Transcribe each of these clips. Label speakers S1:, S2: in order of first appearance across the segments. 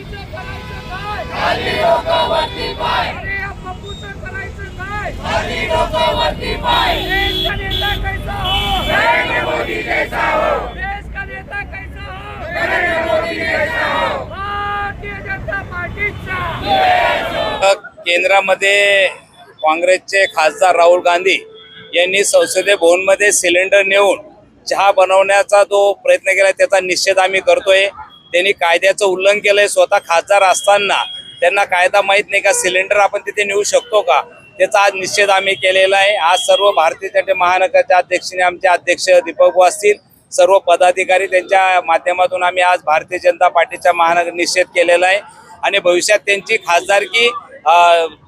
S1: मोदीचं करायचं काय? खाली डोकं वरती पाय. अरे या पप्पूचं करायचं काय? खाली डोकं वरती पाय. देश का नेता कैसा हो? नरेंद्र मोदी जैसा हो. देश का नेता कैसा हो? नरेंद्र मोदी जैसा हो. भारतीय जनता पार्टीचा
S2: केंद्रामध्ये काँग्रेसचे खासदार राहुल गांधी यांनी संसदीय भवनमध्ये सिलेंडर नेऊन चहा बनवण्याचा जो प्रयत्न केला त्याचा निषेध आम्ही करतोय। त्यांनी कायद्याचं उल्लंघन केलंय। स्वतः खासदार असताना त्यांना कायदा माहीत नाही का सिलेंडर आपण तिथे नेऊ शकतो का? त्याचा आज निषेध आम्ही केलेला आहे। आज सर्व भारतीय जनता महानगरच्या अध्यक्षांनी आमचे अध्यक्ष दीपक भाऊ असतील सर्व पदाधिकारी त्यांच्या माध्यमातून आम्ही आज भारतीय जनता पार्टीचा महानगर निषेध केलेला आहे आणि भविष्यात त्यांची खासदारकी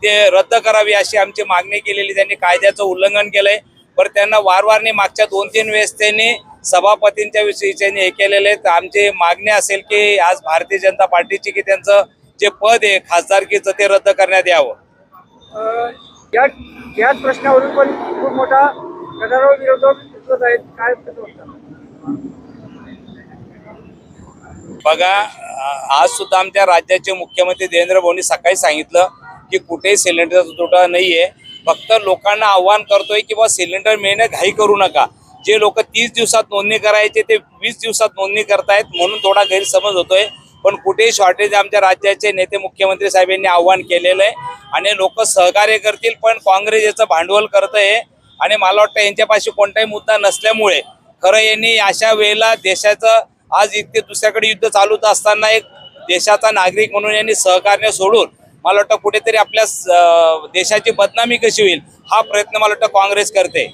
S2: ते रद्द करावी अशी आमची मागणी केलेली। त्यांनी कायद्याचं उल्लंघन केलंय पण त्यांना वारंवार मागच्या 2-3 वेळेस त्यांनी सभापतींच्या विषयी हे केलेले आहेत। आमची मागणी असेल की आज भारतीय जनता पार्टीची की त्यांचं जे पद आहे खासदारकीचं ते रद्द करण्यात यावं।
S3: याच प्रश्नावरून पण खूप मोठा गदारोळ विरोधक दिसत आहेत। काय
S2: बघा आज सुद्धा आमच्या राज्याचे मुख्यमंत्री देवेंद्र फडणवीस सकाळी सांगितलं की कुठेही सिलेंडरचा तुटवडा नाहीये। फक्त लोकांना आव्हान करतोय की बा सिलेंडर मिळणे घाई करू नका। जे लोक 30 दिवसात नोंदणी करायचे ते 20 दिवसात नोंदणी करतायत म्हणून थोडा गैरसमज होतोय। पण कुठेही शॉर्टेज आमच्या राज्याचे नेते मुख्यमंत्री साहेबांनी आव्हान केलेलं आहे आणि लोक सहकार्य करतील पण काँग्रेस याचं भांडवल करत आहे आणि मला वाटतं यांच्यापाशी कोणताही मुद्दा नसल्यामुळे खरं यांनी अशा वेळेला देशाचं आज इतके दुसऱ्याकडे युद्ध चालूच असताना एक देशाचा नागरिक म्हणून यांनी सहकार्य सोडून मला वाटतं कुठेतरी आपल्या देशाची बदनामी कशी होईल हा प्रयत्न मला वाटतं काँग्रेस करते।